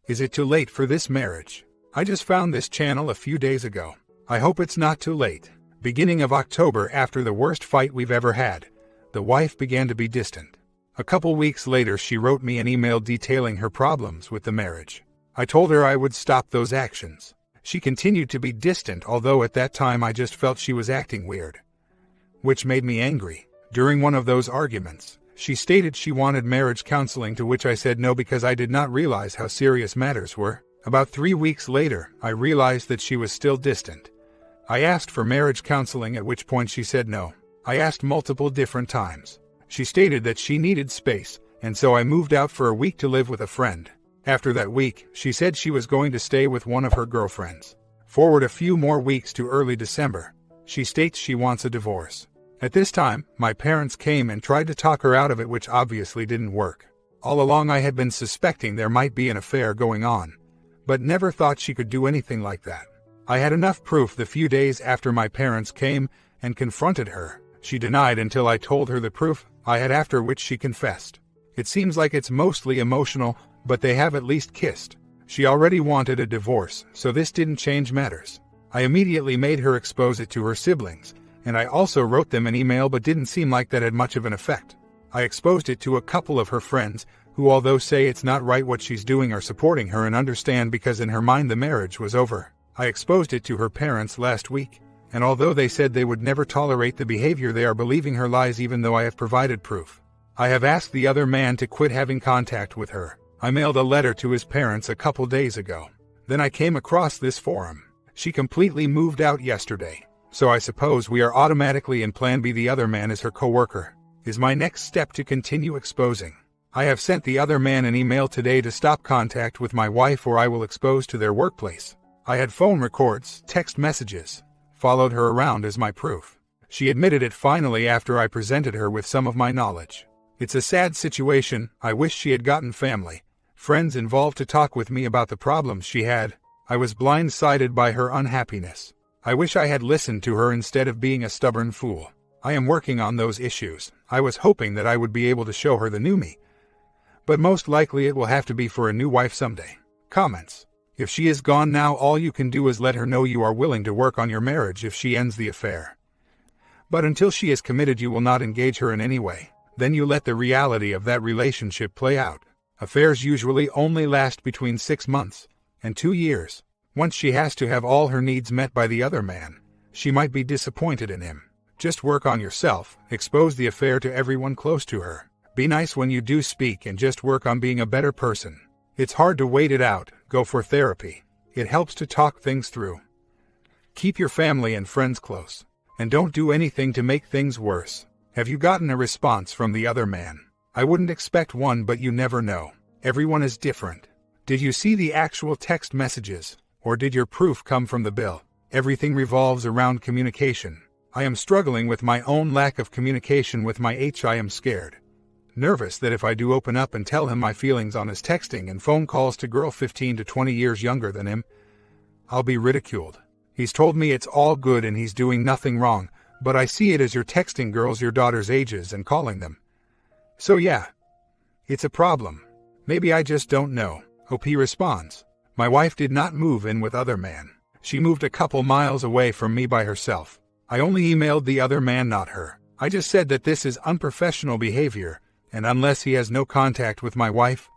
Is it too late for this marriage? I just found this channel a few days ago. I hope it's not too late. Beginning of October, after the worst fight we've ever had, the wife began to be distant. A couple weeks later, she wrote me an email detailing her problems with the marriage. I told her I would stop those actions. She continued to be distant, although at that time I just felt she was acting weird, which made me angry. During one of those arguments, she stated she wanted marriage counseling, to which I said no because I did not realize how serious matters were. About 3 weeks later, I realized that she was still distant. I asked for marriage counseling, at which point she said no. I asked multiple different times. She stated that she needed space, and so I moved out for a week to live with a friend. After that week, she said she was going to stay with one of her girlfriends. Forward a few more weeks to early December. She states she wants a divorce. At this time, my parents came and tried to talk her out of it, which obviously didn't work. All along I had been suspecting there might be an affair going on, but never thought she could do anything like that. I had enough proof the few days after my parents came and confronted her. She denied until I told her the proof I had, after which she confessed. It seems like it's mostly emotional, but they have at least kissed. She already wanted a divorce, so this didn't change matters. I immediately made her expose it to her siblings, and I also wrote them an email, but didn't seem like that had much of an effect. I exposed it to a couple of her friends, who, although say it's not right what she's doing, are supporting her and understand because in her mind the marriage was over. I exposed it to her parents last week, and although they said they would never tolerate the behavior, they are believing her lies even though I have provided proof. I have asked the other man to quit having contact with her. I mailed a letter to his parents a couple days ago. Then I came across this forum. She completely moved out yesterday, so I suppose we are automatically in Plan B. The other man is her co-worker. Is my next step to continue exposing? I have sent the other man an email today to stop contact with my wife, or I will expose to their workplace. I had phone records, text messages, followed her around as my proof. She admitted it finally after I presented her with some of my knowledge. It's a sad situation. I wish she had gotten family, friends involved to talk with me about the problems she had. I was blindsided by her unhappiness. I wish I had listened to her instead of being a stubborn fool. I am working on those issues. I was hoping that I would be able to show her the new me, but most likely it will have to be for a new wife someday. Comments. If she is gone now, all you can do is let her know you are willing to work on your marriage if she ends the affair. But until she is committed, you will not engage her in any way. Then you let the reality of that relationship play out. Affairs usually only last between 6 months and 2 years. Once she has to have all her needs met by the other man, she might be disappointed in him. Just work on yourself, expose the affair to everyone close to her. Be nice when you do speak and just work on being a better person. It's hard to wait it out. Go for therapy. It helps to talk things through. Keep your family and friends close, and don't do anything to make things worse. Have you gotten a response from the other man? I wouldn't expect one, but you never know. Everyone is different. Did you see the actual text messages, or did your proof come from the bill? Everything revolves around communication. I am struggling with my own lack of communication with my I am scared, nervous that if I do open up and tell him my feelings on his texting and phone calls to girl 15 to 20 years younger than him, I'll be ridiculed. He's told me it's all good and he's doing nothing wrong, but I see it as you're texting girls your daughter's ages and calling them. So yeah, it's a problem. Maybe I just don't know. Hope he responds. My wife did not move in with other man. She moved a couple miles away from me by herself. I only emailed the other man, not her. I just said that this is unprofessional behavior, and unless he has no contact with my wife,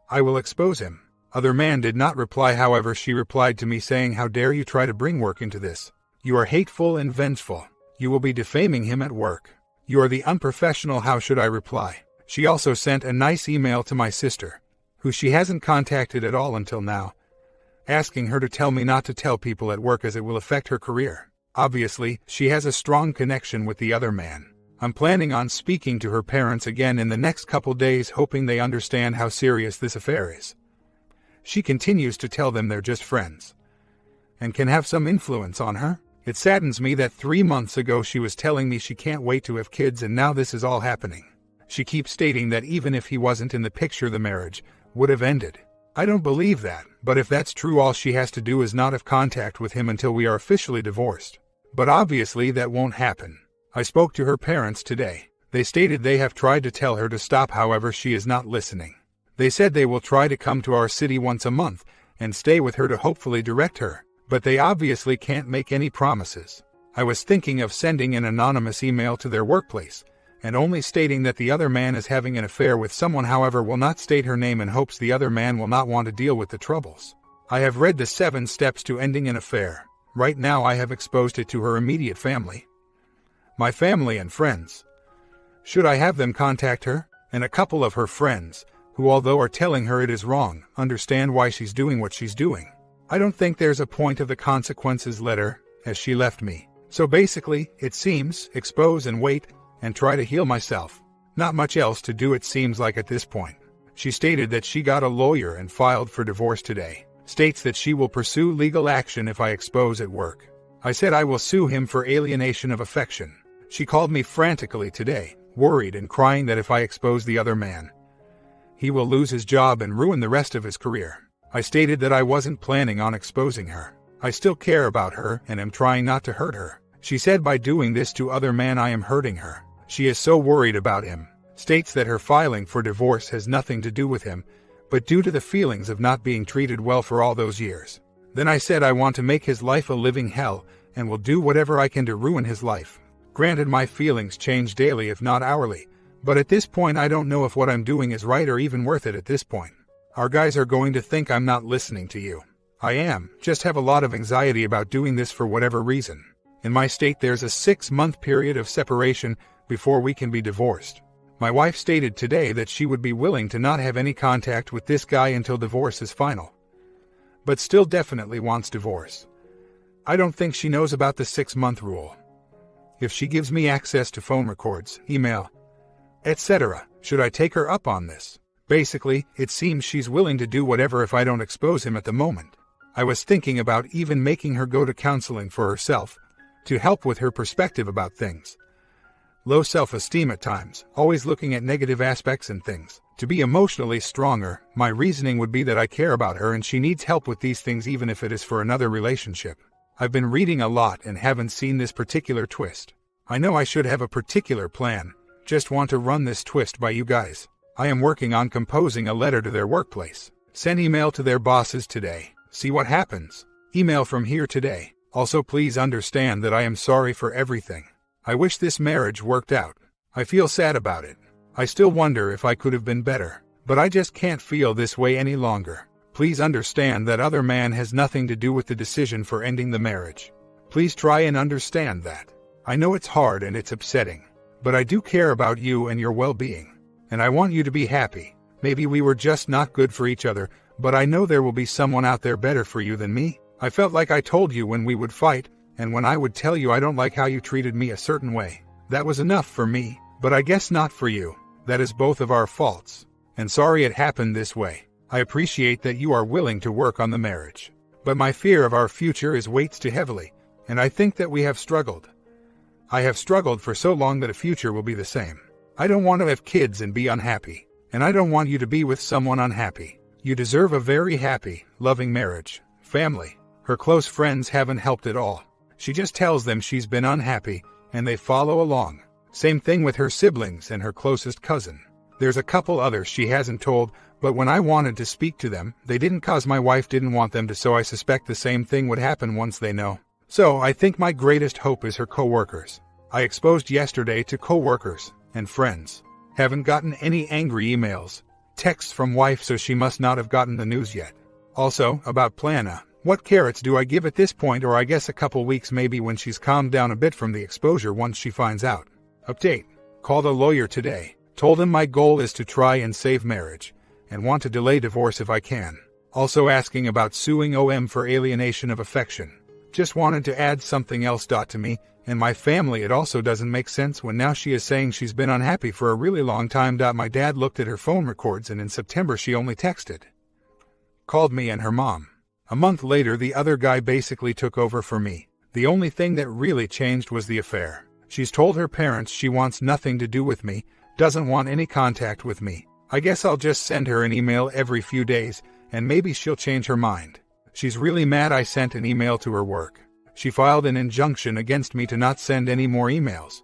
I will expose him. Other man did not reply, however she replied to me saying, "How dare you try to bring work into this? You are hateful and vengeful. You will be defaming him at work. You are the unprofessional." How should I reply? She also sent a nice email to my sister, who she hasn't contacted at all until now, asking her to tell me not to tell people at work as it will affect her career. Obviously, she has a strong connection with the other man. I'm planning on speaking to her parents again in the next couple days, hoping they understand how serious this affair is. She continues to tell them they're just friends and can have some influence on her. It saddens me that 3 months ago she was telling me she can't wait to have kids, and now this is all happening. She keeps stating that even if he wasn't in the picture, the marriage would have ended. I don't believe that, but if that's true, all she has to do is not have contact with him until we are officially divorced. But obviously that won't happen. I spoke to her parents today. They stated they have tried to tell her to stop, however she is not listening. They said they will try to come to our city once a month and stay with her to hopefully direct her, but they obviously can't make any promises. I was thinking of sending an anonymous email to their workplace and only stating that the other man is having an affair with someone, however will not state her name, in hopes the other man will not want to deal with the troubles. I have read the 7 steps to ending an affair. Right now I have exposed it to her immediate family, my family and friends. Should I have them contact her? And a couple of her friends, who although are telling her it is wrong, understand why she's doing what she's doing. I don't think there's a point of the consequences letter, as she left me. So basically, it seems, expose and wait, and try to heal myself. Not much else to do it seems like at this point. She stated that she got a lawyer and filed for divorce today. States that she will pursue legal action if I expose at work. I said I will sue him for alienation of affection. She called me frantically today, worried and crying that if I expose the other man, he will lose his job and ruin the rest of his career. I stated that I wasn't planning on exposing her. I still care about her and am trying not to hurt her. She said by doing this to other man I am hurting her. She is so worried about him. States that her filing for divorce has nothing to do with him, but due to the feelings of not being treated well for all those years. Then I said I want to make his life a living hell and will do whatever I can to ruin his life. Granted, my feelings change daily if not hourly, but at this point I don't know if what I'm doing is right or even worth it at this point. Our guys are going to think I'm not listening to you. I am, just have a lot of anxiety about doing this for whatever reason. In my state there's a 6-month period of separation before we can be divorced. My wife stated today that she would be willing to not have any contact with this guy until divorce is final, but still definitely wants divorce. I don't think she knows about the 6-month rule. If she gives me access to phone records, email, etc., should I take her up on this? Basically, it seems she's willing to do whatever if I don't expose him at the moment. I was thinking about even making her go to counseling for herself, to help with her perspective about things. Low self-esteem at times, always looking at negative aspects in things. To be emotionally stronger, my reasoning would be that I care about her and she needs help with these things even if it is for another relationship. I've been reading a lot and haven't seen this particular twist. I know I should have a particular plan, just want to run this twist by you guys. I am working on composing a letter to their workplace. Send email to their bosses today. See what happens. Email from here today. Also please understand that I am sorry for everything. I wish this marriage worked out. I feel sad about it. I still wonder if I could have been better, but I just can't feel this way any longer. Please understand that other man has nothing to do with the decision for ending the marriage. Please try and understand that. I know it's hard and it's upsetting, but I do care about you and your well-being, and I want you to be happy. Maybe we were just not good for each other, but I know there will be someone out there better for you than me. I felt like I told you when we would fight, and when I would tell you I don't like how you treated me a certain way. That was enough for me, but I guess not for you. That is both of our faults. And sorry it happened this way. I appreciate that you are willing to work on the marriage. But my fear of our future is weights too heavily, and I think that we have struggled. I have struggled for so long that a future will be the same. I don't want to have kids and be unhappy, and I don't want you to be with someone unhappy. You deserve a very happy, loving marriage. Family. Her close friends haven't helped at all. She just tells them she's been unhappy, and they follow along. Same thing with her siblings and her closest cousin. There's a couple others she hasn't told, but when I wanted to speak to them, they didn't cause my wife didn't want them to, so I suspect the same thing would happen once they know. So I think my greatest hope is her co-workers. I exposed yesterday to co-workers and friends. Haven't gotten any angry emails, texts from wife, so she must not have gotten the news yet. Also, about Plana. What carrots do I give at this point, or I guess a couple weeks maybe when she's calmed down a bit from the exposure once she finds out. Update. Called a lawyer today. Told him my goal is to try and save marriage, and want to delay divorce if I can. Also asking about suing OM for alienation of affection. Just wanted to add something else. To me and my family it also doesn't make sense when now she is saying she's been unhappy for a really long time. My dad looked at her phone records and in September she only texted, called me and her mom. A month later the other guy basically took over for me. The only thing that really changed was the affair. She's told her parents she wants nothing to do with me, doesn't want any contact with me. I guess I'll just send her an email every few days, and maybe she'll change her mind. She's really mad I sent an email to her work. She filed an injunction against me to not send any more emails.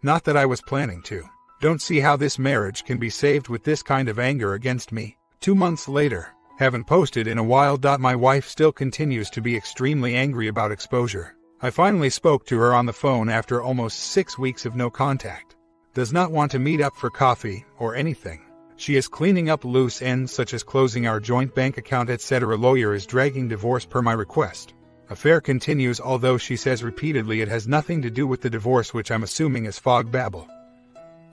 Not that I was planning to. Don't see how this marriage can be saved with this kind of anger against me. 2 months later. Haven't posted in a while. My wife still continues to be extremely angry about exposure. I finally spoke to her on the phone after almost 6 weeks of no contact. Does not want to meet up for coffee or anything. She is cleaning up loose ends such as closing our joint bank account, etc. Lawyer is dragging divorce per my request. Affair continues, although she says repeatedly it has nothing to do with the divorce, which I'm assuming is fog babble.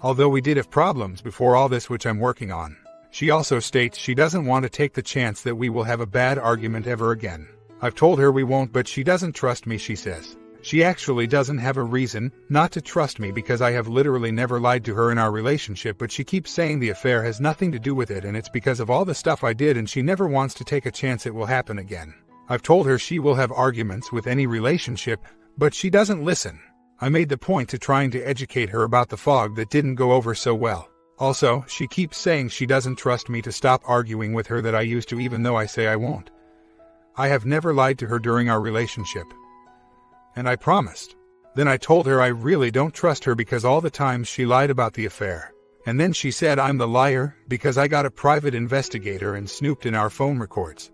Although we did have problems before all this, which I'm working on. She also states she doesn't want to take the chance that we will have a bad argument ever again. I've told her we won't, but she doesn't trust me, she says. She actually doesn't have a reason not to trust me because I have literally never lied to her in our relationship, but she keeps saying the affair has nothing to do with it and it's because of all the stuff I did, and she never wants to take a chance it will happen again. I've told her she will have arguments with any relationship, but she doesn't listen. I made the point to trying to educate her about the fog that didn't go over so well. Also, she keeps saying she doesn't trust me to stop arguing with her that I used to, even though I say I won't. I have never lied to her during our relationship. And I promised. Then I told her I really don't trust her because all the times she lied about the affair. And then she said I'm the liar because I got a private investigator and snooped in our phone records.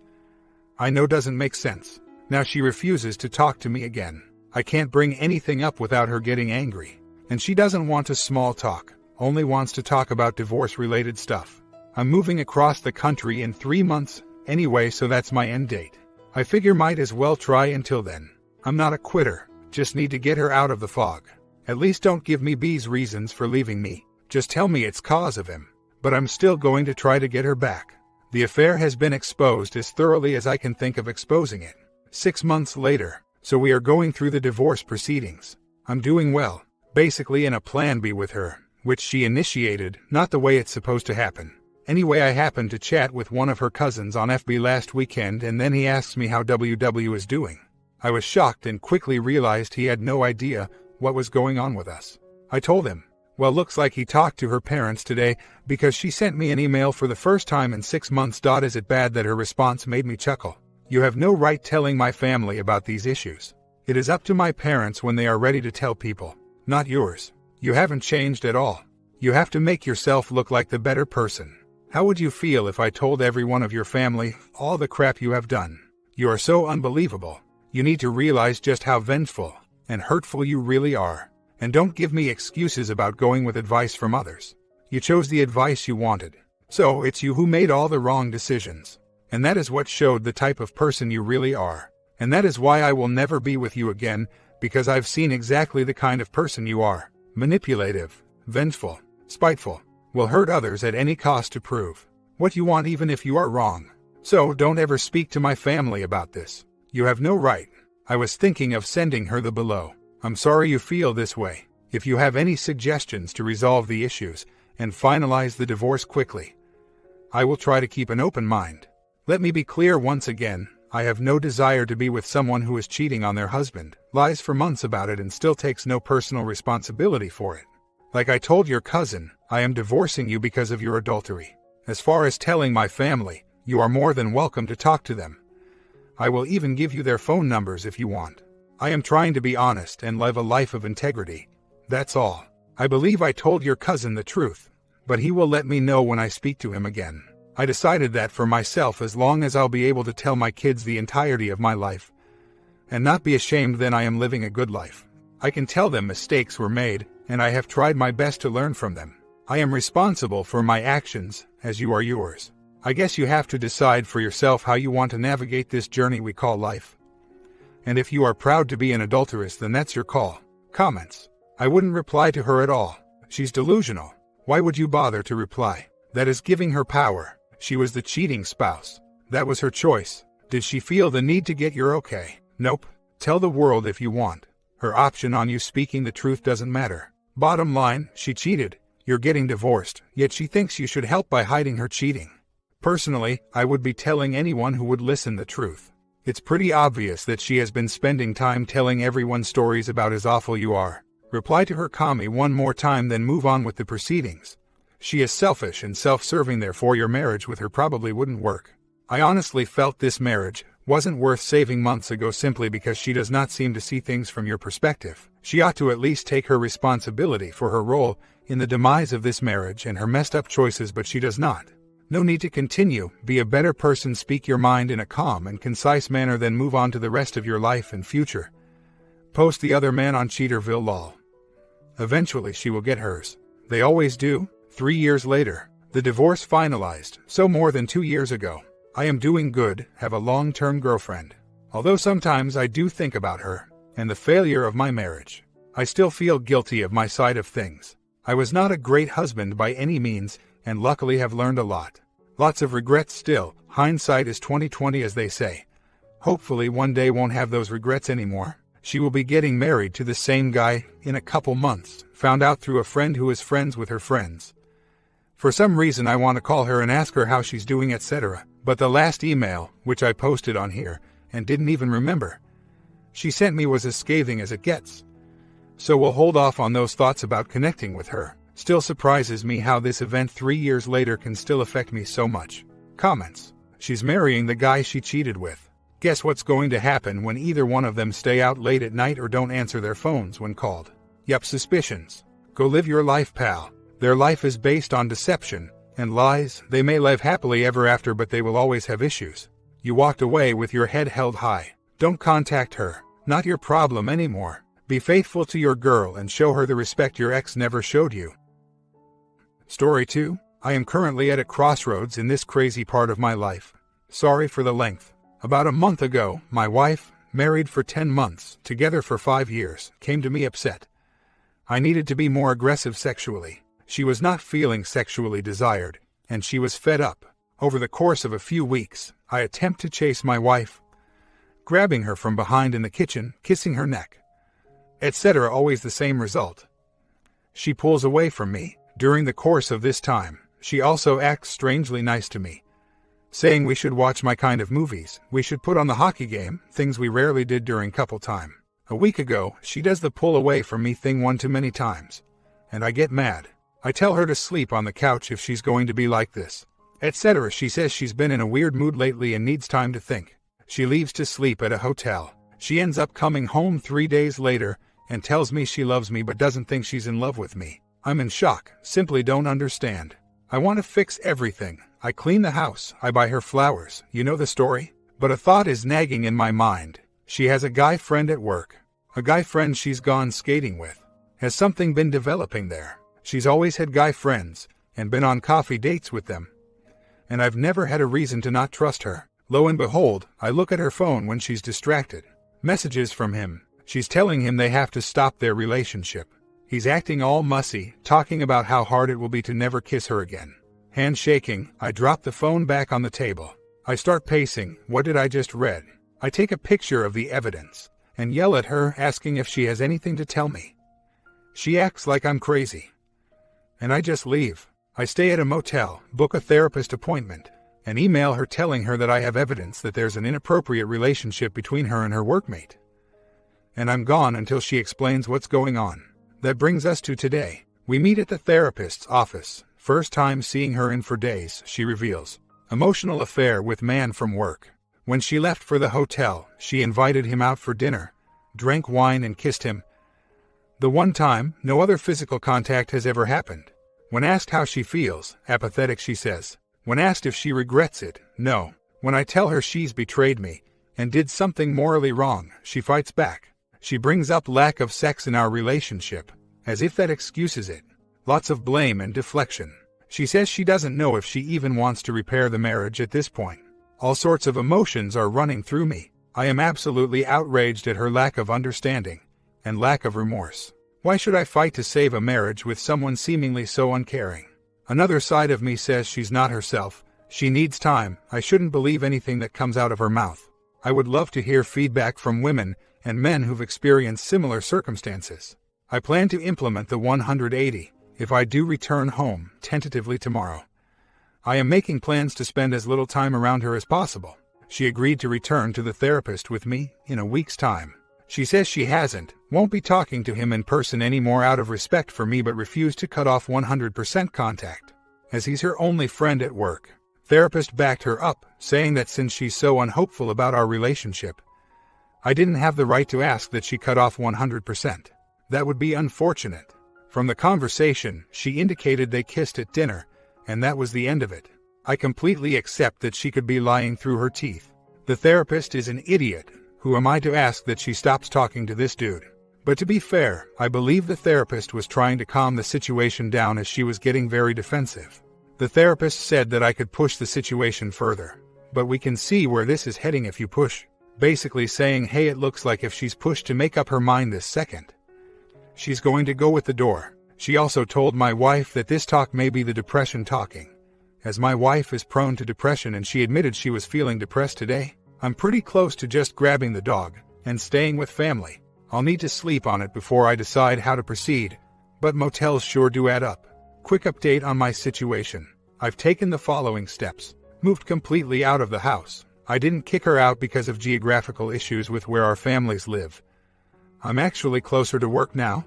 I know doesn't make sense. Now she refuses to talk to me again. I can't bring anything up without her getting angry. And she doesn't want to small talk. Only wants to talk about divorce-related stuff. I'm moving across the country in 3 months anyway, so that's my end date. I figure might as well try until then. I'm not a quitter, just need to get her out of the fog. At least don't give me B's reasons for leaving me, just tell me it's cause of him. But I'm still going to try to get her back. The affair has been exposed as thoroughly as I can think of exposing it. 6 months later, so we are going through the divorce proceedings. I'm doing well, basically in a plan B with her, which she initiated, not the way it's supposed to happen. Anyway, I happened to chat with one of her cousins on FB last weekend, and then he asks me how WW is doing. I was shocked and quickly realized he had no idea what was going on with us. I told him, well, looks like he talked to her parents today because she sent me an email for the first time in 6 months. Is it bad that her response made me chuckle? You have no right telling my family about these issues. It is up to my parents when they are ready to tell people, not yours. You haven't changed at all. You have to make yourself look like the better person. How would you feel if I told every one of your family all the crap you have done? You are so unbelievable. You need to realize just how vengeful and hurtful you really are. And don't give me excuses about going with advice from others. You chose the advice you wanted. So it's you who made all the wrong decisions. And that is what showed the type of person you really are. And that is why I will never be with you again, because I've seen exactly the kind of person you are. Manipulative, vengeful, spiteful, will hurt others at any cost to prove what you want even if you are wrong. So don't ever speak to my family about this. You have no right. I was thinking of sending her the below. I'm sorry you feel this way. If you have any suggestions to resolve the issues and finalize the divorce quickly, I will try to keep an open mind. Let me be clear once again, I have no desire to be with someone who is cheating on their husband, lies for months about it and still takes no personal responsibility for it. Like I told your cousin, I am divorcing you because of your adultery. As far as telling my family, you are more than welcome to talk to them. I will even give you their phone numbers if you want. I am trying to be honest and live a life of integrity. That's all. I believe I told your cousin the truth, but he will let me know when I speak to him again. I decided that for myself, as long as I'll be able to tell my kids the entirety of my life and not be ashamed, then I am living a good life. I can tell them mistakes were made, and I have tried my best to learn from them. I am responsible for my actions, as you are yours. I guess you have to decide for yourself how you want to navigate this journey we call life. And if you are proud to be an adulteress, then that's your call. Comments. I wouldn't reply to her at all. She's delusional. Why would you bother to reply? That is giving her power. She was the cheating spouse. That was her choice. Did she feel the need to get your okay? Nope. Tell the world if you want. Her option on you speaking the truth doesn't matter. Bottom line, she cheated. You're getting divorced, yet she thinks you should help by hiding her cheating. Personally, I would be telling anyone who would listen the truth. It's pretty obvious that she has been spending time telling everyone stories about as awful you are. Reply to her calmly one more time, then move on with the proceedings. She is selfish and self-serving, therefore your marriage with her probably wouldn't work. I honestly felt this marriage wasn't worth saving months ago simply because she does not seem to see things from your perspective. She ought to at least take her responsibility for her role in the demise of this marriage and her messed up choices, but she does not. No need to continue. Be a better person. Speak your mind in a calm and concise manner, then move on to the rest of your life and future. Post the other man on Cheaterville lol. Eventually she will get hers. They always do. 3 years later, the divorce finalized, so more than 2 years ago. I am doing good, have a long-term girlfriend. Although sometimes I do think about her, and the failure of my marriage. I still feel guilty of my side of things. I was not a great husband by any means, and luckily have learned a lot. Lots of regrets still. Hindsight is 20/20 as they say. Hopefully one day won't have those regrets anymore. She will be getting married to the same guy in a couple months, found out through a friend who is friends with her friends. For some reason I want to call her and ask her how she's doing, etc. But the last email, which I posted on here, and didn't even remember, she sent me was as scathing as it gets. So we'll hold off on those thoughts about connecting with her. Still surprises me how this event 3 years later can still affect me so much. Comments. She's marrying the guy she cheated with. Guess what's going to happen when either one of them stay out late at night or don't answer their phones when called? Yup, suspicions. Go live your life, pal. Their life is based on deception and lies. They may live happily ever after, but they will always have issues. You walked away with your head held high. Don't contact her. Not your problem anymore. Be faithful to your girl and show her the respect your ex never showed you. Story 2. I am currently at a crossroads in this crazy part of my life. Sorry for the length. About a month ago, my wife, married for 10 months, together for 5 years, came to me upset. I needed to be more aggressive sexually. She was not feeling sexually desired, and she was fed up. Over the course of a few weeks, I attempt to chase my wife, grabbing her from behind in the kitchen, kissing her neck, etc. Always the same result. She pulls away from me. During the course of this time, she also acts strangely nice to me, saying we should watch my kind of movies, we should put on the hockey game, things we rarely did during couple time. A week ago, she does the pull away from me thing one too many times, and I get mad. I tell her to sleep on the couch if she's going to be like this, etc. She says she's been in a weird mood lately and needs time to think. She leaves to sleep at a hotel. She ends up coming home 3 days later and tells me she loves me but doesn't think she's in love with me. I'm in shock, simply don't understand. I want to fix everything. I clean the house, I buy her flowers, you know the story? But a thought is nagging in my mind. She has a guy friend at work. A guy friend she's gone skating with. Has something been developing there? She's always had guy friends, and been on coffee dates with them. And I've never had a reason to not trust her. Lo and behold, I look at her phone when she's distracted. Messages from him. She's telling him they have to stop their relationship. He's acting all mussy, talking about how hard it will be to never kiss her again. Hand shaking, I drop the phone back on the table. I start pacing. What did I just read? I take a picture of the evidence and yell at her, asking if she has anything to tell me. She acts like I'm crazy. And I just leave. I stay at a motel, book a therapist appointment, and email her telling her that I have evidence that there's an inappropriate relationship between her and her workmate. And I'm gone until she explains what's going on. That brings us to today. We meet at the therapist's office. First time seeing her in for days, she reveals. Emotional affair with man from work. When she left for the hotel, she invited him out for dinner, drank wine and kissed him. The one time, no other physical contact has ever happened. When asked how she feels, apathetic she says. When asked if she regrets it, no. When I tell her she's betrayed me and did something morally wrong, she fights back. She brings up lack of sex in our relationship, as if that excuses it. Lots of blame and deflection. She says she doesn't know if she even wants to repair the marriage at this point. All sorts of emotions are running through me. I am absolutely outraged at her lack of understanding and lack of remorse. Why should I fight to save a marriage with someone seemingly so uncaring? Another side of me says she's not herself. She needs time. I shouldn't believe anything that comes out of her mouth. I would love to hear feedback from women and men who've experienced similar circumstances. I plan to implement the 180 if I do return home, tentatively tomorrow. I am making plans to spend as little time around her as possible. She agreed to return to the therapist with me in a week's time. She says she won't be talking to him in person anymore out of respect for me, but refused to cut off 100% contact, as he's her only friend at work. Therapist backed her up, saying that since she's so unhopeful about our relationship, I didn't have the right to ask that she cut off 100%. That would be unfortunate. From the conversation, she indicated they kissed at dinner, and that was the end of it. I completely accept that she could be lying through her teeth. The therapist is an idiot. Who am I to ask that she stops talking to this dude? But to be fair, I believe the therapist was trying to calm the situation down as she was getting very defensive. The therapist said that I could push the situation further. But we can see where this is heading if you push. Basically saying, hey, it looks like if she's pushed to make up her mind this second, she's going to go with the door. She also told my wife that this talk may be the depression talking. As my wife is prone to depression and she admitted she was feeling depressed today, I'm pretty close to just grabbing the dog and staying with family. I'll need to sleep on it before I decide how to proceed, but motels sure do add up. Quick update on my situation. I've taken the following steps. Moved completely out of the house. I didn't kick her out because of geographical issues with where our families live. I'm actually closer to work now.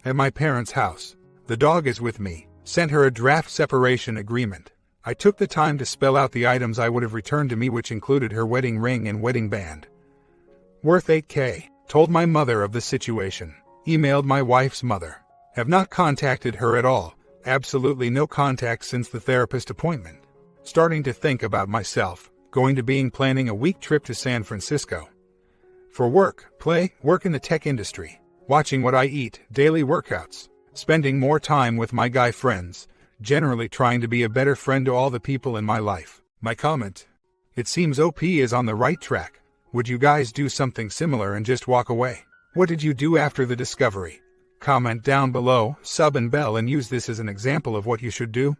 At my parents' house. The dog is with me. Sent her a draft separation agreement. I took the time to spell out the items I would have returned to me, which included her wedding ring and wedding band. Worth $8,000. Told my mother of the situation. Emailed my wife's mother. Have not contacted her at all. Absolutely no contact since the therapist appointment. Starting to think about myself. Going to being planning a week trip to San Francisco. For work, play, work in the tech industry. Watching what I eat, daily workouts. Spending more time with my guy friends. Generally trying to be a better friend to all the people in my life. My comment. It seems OP is on the right track. Would you guys do something similar and just walk away? What did you do after the discovery? Comment down below, sub and bell, and use this as an example of what you should do.